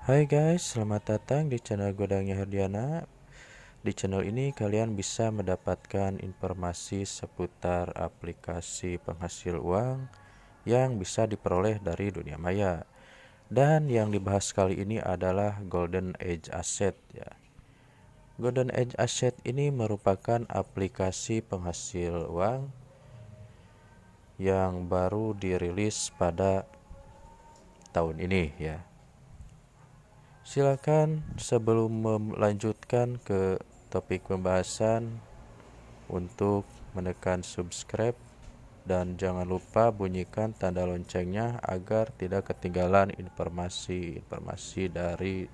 Hai guys, selamat datang di channel Godangnya Herdiana. Di channel ini kalian bisa mendapatkan informasi seputar aplikasi penghasil uang yang bisa diperoleh dari dunia maya. Dan yang dibahas kali ini adalah Golden Age Asset ya. Golden Age Asset ini merupakan aplikasi penghasil uang yang baru dirilis pada tahun ini ya. Silakan sebelum melanjutkan ke topik pembahasan untuk menekan subscribe dan jangan lupa bunyikan tanda loncengnya agar tidak ketinggalan informasi-informasi dari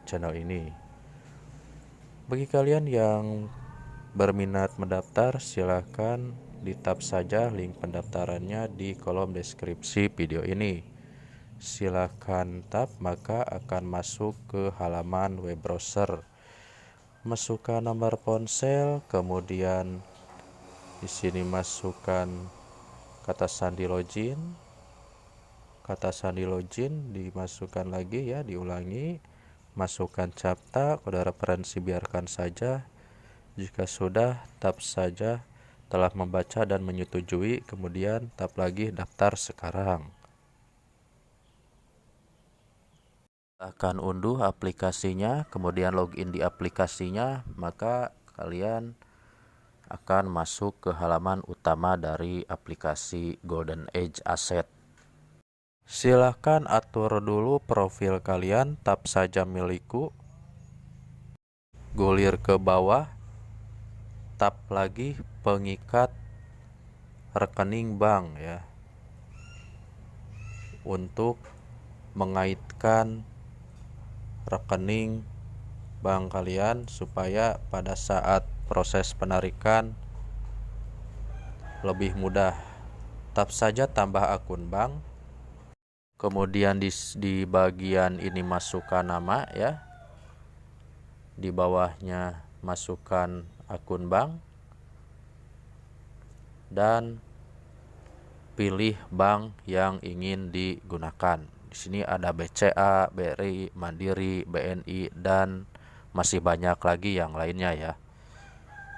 channel ini. Bagi kalian yang berminat mendaftar, silakan di-tap saja link pendaftarannya di kolom deskripsi video ini. Silakan tap, maka akan masuk ke halaman web browser. Masukkan nomor ponsel, kemudian di sini masukkan kata sandi login. Kata sandi login dimasukkan lagi ya, diulangi. Masukkan CAPTCHA, kode referensi biarkan saja. Jika sudah, tap saja telah membaca dan menyetujui, kemudian tap lagi daftar sekarang. Akan unduh aplikasinya, kemudian login di aplikasinya, maka kalian akan masuk ke halaman utama dari aplikasi Golden Age Asset. Silahkan atur dulu profil kalian, tap saja milikku, gulir ke bawah, tap lagi pengikat rekening bank ya, untuk mengaitkan rekening bank kalian supaya pada saat proses penarikan lebih mudah. Tap saja tambah akun bank, kemudian di bagian ini masukkan nama ya, di bawahnya masukkan akun bank dan pilih bank yang ingin digunakan. Di sini ada BCA, BRI, Mandiri, BNI, dan masih banyak lagi yang lainnya ya.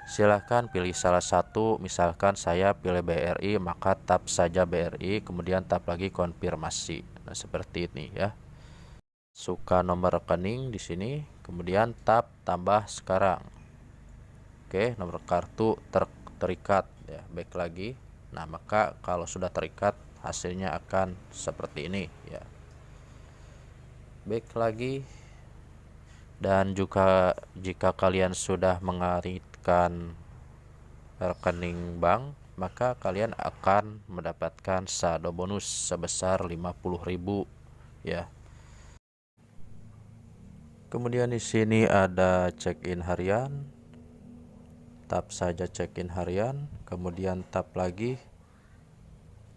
Silahkan pilih salah satu, misalkan saya pilih BRI, maka tap saja BRI, kemudian tap lagi konfirmasi. Nah, seperti ini ya. Suka nomor rekening di sini, kemudian tap tambah sekarang. Oke, nomor kartu terikat ya, back lagi. Nah, maka kalau sudah terikat, hasilnya akan seperti ini ya. Back lagi. Dan juga jika kalian sudah mengaitkan rekening bank, maka kalian akan mendapatkan saldo bonus sebesar 50.000 ya. Kemudian di sini ada check-in harian. Tap saja check-in harian, kemudian tap lagi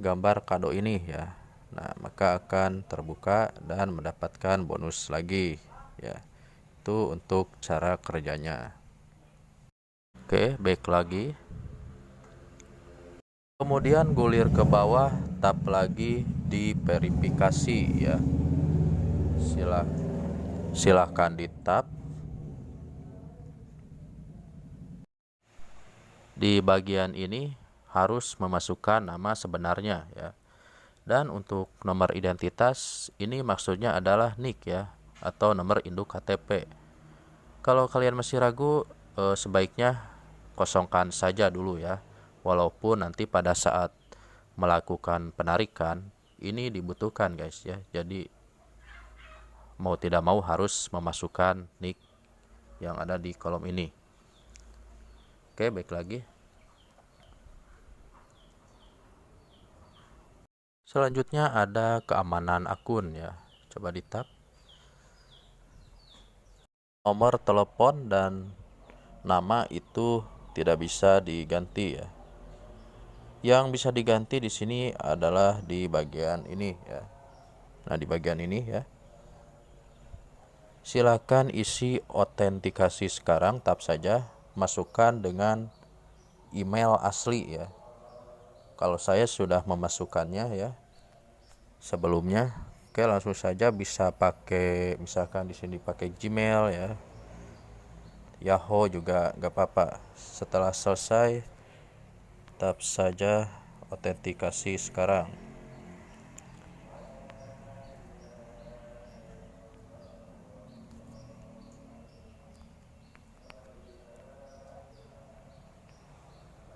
gambar kado ini ya. Nah, maka akan terbuka dan mendapatkan bonus lagi ya. Itu untuk cara kerjanya. Oke, back lagi. Kemudian gulir ke bawah, tap lagi di verifikasi ya. Silahkan di tap. Di bagian ini harus memasukkan nama sebenarnya ya. Dan untuk nomor identitas ini maksudnya adalah NIK ya, atau nomor induk KTP. Kalau kalian masih ragu, sebaiknya kosongkan saja dulu ya. Walaupun nanti pada saat melakukan penarikan ini dibutuhkan guys ya. Jadi mau tidak mau harus memasukkan NIK yang ada di kolom ini. Oke, baik lagi. Selanjutnya ada keamanan akun ya. Coba di tab. Nomor telepon dan nama itu tidak bisa diganti ya. Yang bisa diganti di sini adalah di bagian ini ya. Nah, di bagian ini ya. Silakan isi autentikasi sekarang, tap saja, masukkan dengan email asli ya. Kalau saya sudah memasukkannya ya sebelumnya, Oke, langsung saja bisa pakai, misalkan di sini pakai Gmail ya, Yahoo juga nggak apa-apa. Setelah selesai, tap saja autentikasi sekarang.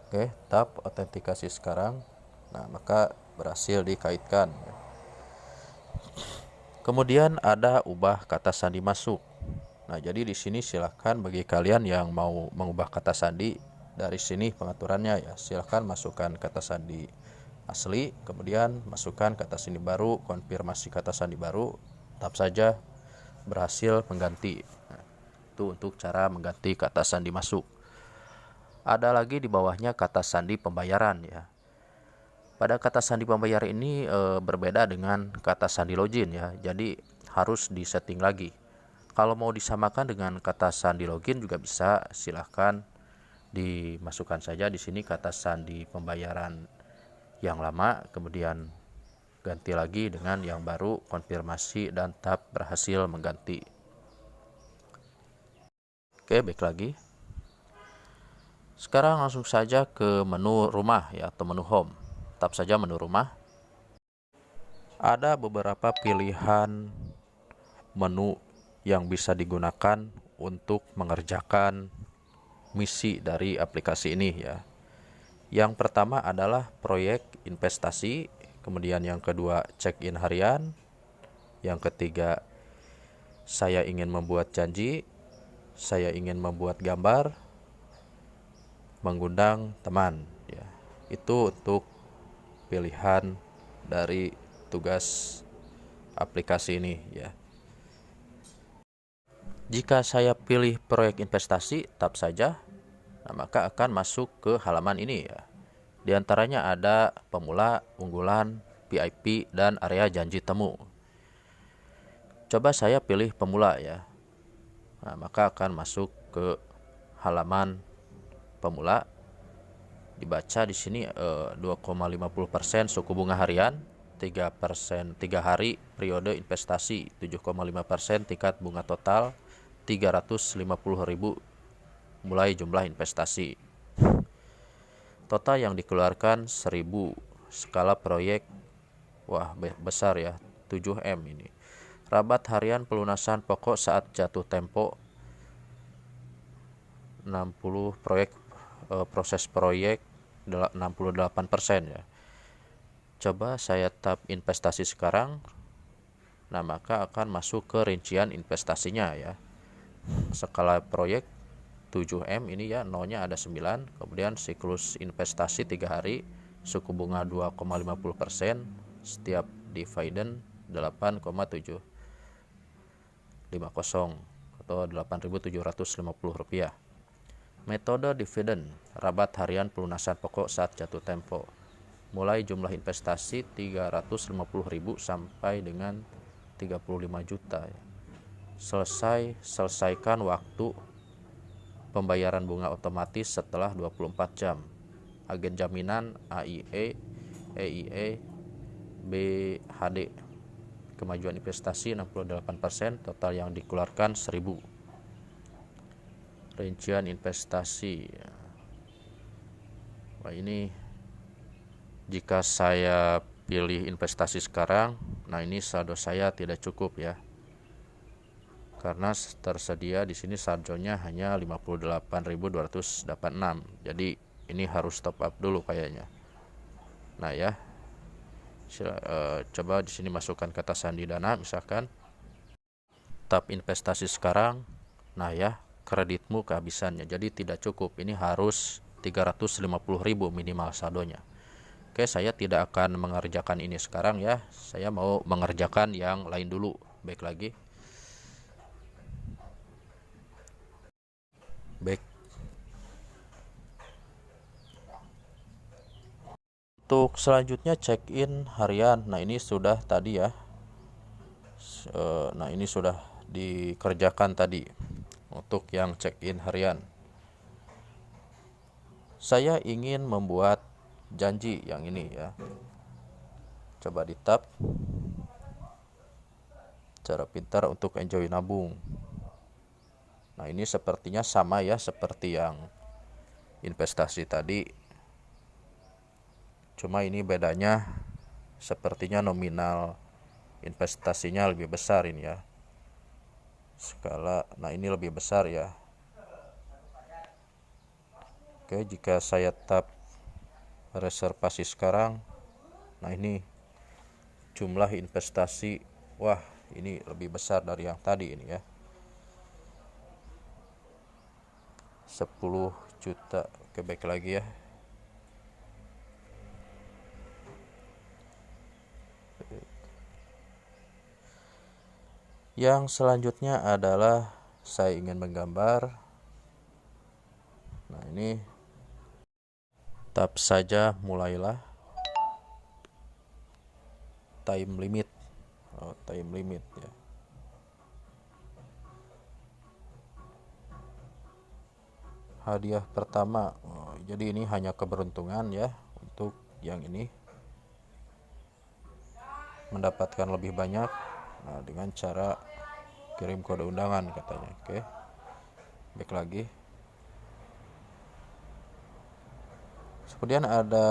Oke, tap autentikasi sekarang. Nah, maka berhasil dikaitkan. Kemudian ada ubah kata sandi masuk. Nah, jadi di sini silahkan bagi kalian yang mau mengubah kata sandi, dari sini pengaturannya ya. Silahkan masukkan kata sandi asli, kemudian masukkan kata sandi baru, konfirmasi kata sandi baru, tap saja berhasil mengganti. Nah, itu untuk cara mengganti kata sandi masuk. Ada lagi di bawahnya kata sandi pembayaran ya. Pada kata sandi pembayar ini berbeda dengan kata sandi login ya. Jadi harus disetting lagi. Kalau mau disamakan dengan kata sandi login juga bisa, silahkan dimasukkan saja di sini kata sandi pembayaran yang lama, kemudian ganti lagi dengan yang baru, konfirmasi dan tap berhasil mengganti. Oke, baik lagi. Sekarang langsung saja ke menu rumah ya, atau menu home. Tap saja menu rumah. Ada beberapa pilihan menu yang bisa digunakan untuk mengerjakan misi dari aplikasi ini ya. Yang pertama adalah proyek investasi, kemudian yang kedua check-in harian, yang ketiga saya ingin membuat janji, saya ingin membuat gambar, mengundang teman ya. Itu untuk pilihan dari tugas aplikasi ini ya. Jika saya pilih proyek investasi, tap saja. Nah, maka akan masuk ke halaman ini ya. Di antaranya ada pemula, unggulan, VIP, dan area janji temu. Coba saya pilih pemula ya. Nah, maka akan masuk ke halaman pemula. Dibaca di sini 2,50% suku bunga harian, 3% 3 hari periode investasi, 7,5% tingkat bunga total, 350.000 mulai jumlah investasi. Total yang dikeluarkan 1.000, skala proyek wah besar ya, 7M ini. Rabat harian pelunasan pokok saat jatuh tempo 60 proyek, proses proyek 68% ya. Coba saya tap investasi sekarang. Nah, maka akan masuk ke rincian investasinya ya. Skala proyek 7M ini ya, nolnya ada 9, kemudian siklus investasi 3 hari, suku bunga 2,50%, setiap dividen 8,750 atau Rp8.750. Metode dividen, rabat harian pelunasan pokok saat jatuh tempo. Mulai jumlah investasi 350.000 sampai dengan 35 juta. Selesaikan waktu pembayaran bunga otomatis setelah 24 jam. Agen jaminan AIE, EIE, BHD. Kemajuan investasi 68%, total yang dikeluarkan 1.000. Rincian investasi. Nah, ini jika saya pilih investasi sekarang, nah ini saldo saya tidak cukup ya. Karena tersedia di sini saldonya hanya 58.286. Jadi ini harus top up dulu kayaknya. Nah ya. Coba di sini masukkan kata sandi dana misalkan. Tap investasi sekarang. Nah ya, kreditmu kehabisannya, jadi tidak cukup, ini harus 350.000 minimal saldonya. Oke, saya tidak akan mengerjakan ini sekarang ya, saya mau mengerjakan yang lain dulu. Baik lagi, baik. Untuk selanjutnya check-in harian. Nah ini sudah tadi ya, nah ini sudah dikerjakan tadi untuk yang check-in harian. Saya ingin membuat janji yang ini ya. Coba di tab. cara pintar untuk enjoy nabung. Nah, ini sepertinya sama ya seperti yang investasi tadi, cuma ini bedanya sepertinya nominal investasinya lebih besar ini ya, skala. Nah, ini lebih besar ya. Oke, jika saya tap reservasi sekarang, nah ini jumlah investasi, wah ini lebih besar dari yang tadi ini ya, 10 juta. Oke, baik lagi ya. Yang selanjutnya adalah saya ingin menggambar. Nah, ini tap saja mulailah. Time limit. Time limit ya. Hadiah pertama. Jadi ini hanya keberuntungan ya untuk yang ini. Mendapatkan lebih banyak. Nah, dengan cara kirim kode undangan katanya. Oke. Baik lagi. Kemudian ada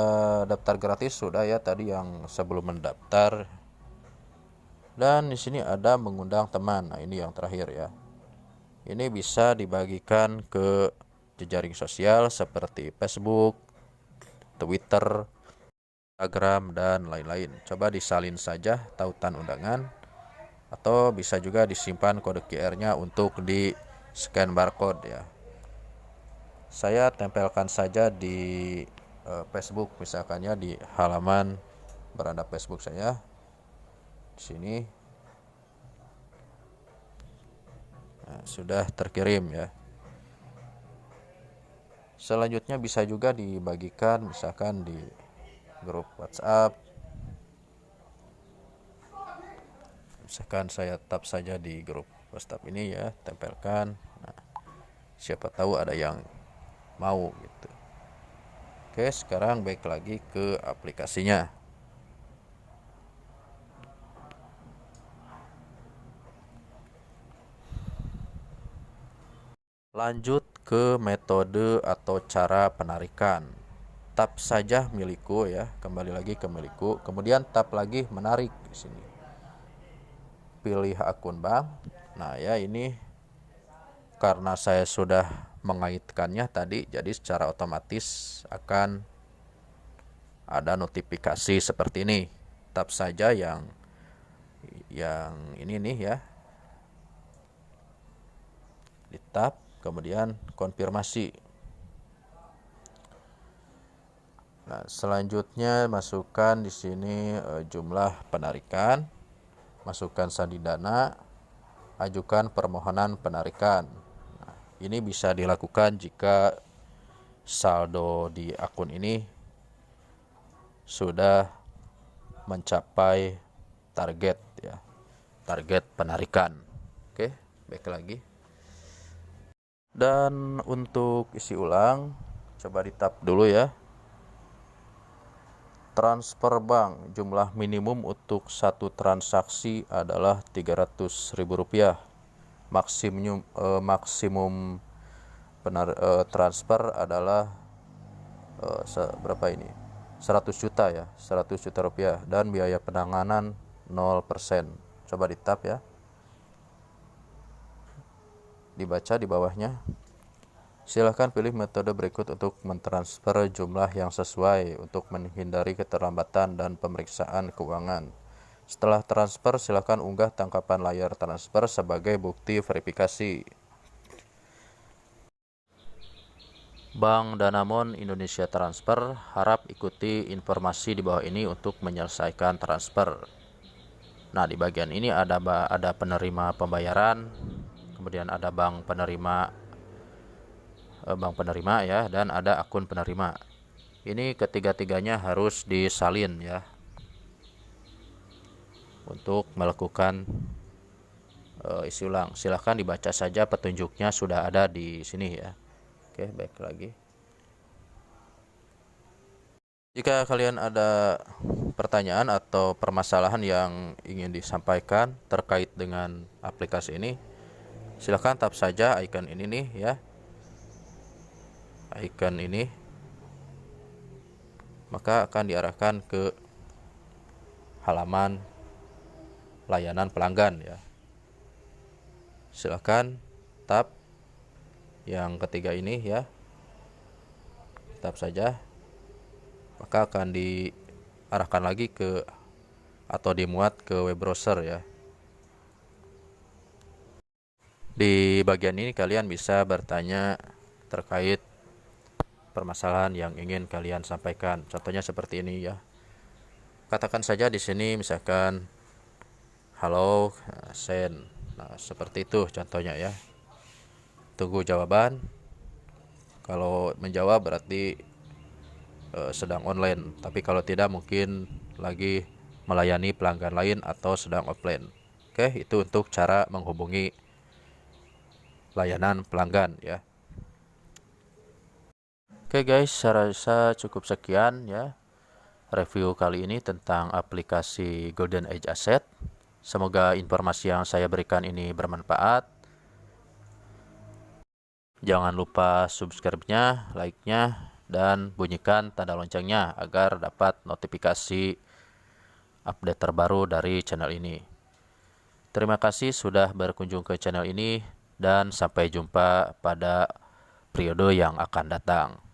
daftar gratis sudah ya tadi yang sebelum mendaftar. Dan di sini ada mengundang teman. Nah, ini yang terakhir ya. Ini bisa dibagikan ke jejaring sosial seperti Facebook, Twitter, Instagram, dan lain-lain. Coba disalin saja tautan undangan, atau bisa juga disimpan kode QR-nya untuk di scan barcode ya. Saya tempelkan saja di Facebook, misalkan ya di halaman beranda Facebook saya di sini. Nah, sudah terkirim ya. Selanjutnya bisa juga dibagikan misalkan di grup WhatsApp. Misalkan saya tap saja di grup WhatsApp ini ya, tempelkan. Nah, siapa tahu ada yang mau gitu. Oke, sekarang baik lagi ke aplikasinya. Lanjut ke metode atau cara penarikan. Tap saja milikku ya, kembali lagi ke milikku. Kemudian tap lagi menarik di sini. Pilih akun bank. Nah, ya ini karena saya sudah mengaitkannya tadi, jadi secara otomatis akan ada notifikasi seperti ini. Tap saja yang ini nih ya. Di tap, kemudian konfirmasi. Nah, selanjutnya masukkan di sini jumlah penarikan, masukkan sandi dana, ajukan permohonan penarikan. Nah, ini bisa dilakukan jika saldo di akun ini sudah mencapai target ya, target penarikan. Oke, baik lagi. Dan untuk isi ulang, coba di tap dulu ya. Transfer bank, jumlah minimum untuk satu transaksi adalah Rp300.000. Maksimum transfer adalah berapa ini? 100 juta ya, 100 juta rupiah, dan biaya penanganan 0%. Coba di tap ya. Dibaca di bawahnya. Silakan pilih metode berikut untuk mentransfer jumlah yang sesuai untuk menghindari keterlambatan dan pemeriksaan keuangan. Setelah transfer, silakan unggah tangkapan layar transfer sebagai bukti verifikasi. Bank Danamon Indonesia Transfer, harap ikuti informasi di bawah ini untuk menyelesaikan transfer. Nah, di bagian ini ada penerima pembayaran, kemudian ada bank penerima ya, dan ada akun penerima. Ini ketiga-tiganya harus disalin ya untuk melakukan isi ulang. Silahkan dibaca saja petunjuknya, sudah ada di sini ya. Oke, baik lagi. Jika kalian ada pertanyaan atau permasalahan yang ingin disampaikan terkait dengan aplikasi ini, silahkan tap saja icon ini nih ya. Icon ini, maka akan diarahkan ke halaman layanan pelanggan ya. Silahkan tap yang ketiga ini ya. Tap saja, maka akan diarahkan lagi ke atau dimuat ke web browser ya. Di bagian ini kalian bisa bertanya terkait permasalahan yang ingin kalian sampaikan. Contohnya seperti ini ya. Katakan saja di sini misalkan halo send. Nah, seperti itu contohnya ya. Tunggu jawaban. Kalau menjawab berarti sedang online, tapi kalau tidak mungkin lagi melayani pelanggan lain atau sedang offline. Oke, itu untuk cara menghubungi layanan pelanggan ya. Oke guys, saya rasa cukup sekian ya review kali ini tentang aplikasi Golden Age Asset. Semoga informasi yang saya berikan ini bermanfaat. Jangan lupa subscribe-nya, like-nya, dan bunyikan tanda loncengnya agar dapat notifikasi update terbaru dari channel ini. Terima kasih sudah berkunjung ke channel ini dan sampai jumpa pada periode yang akan datang.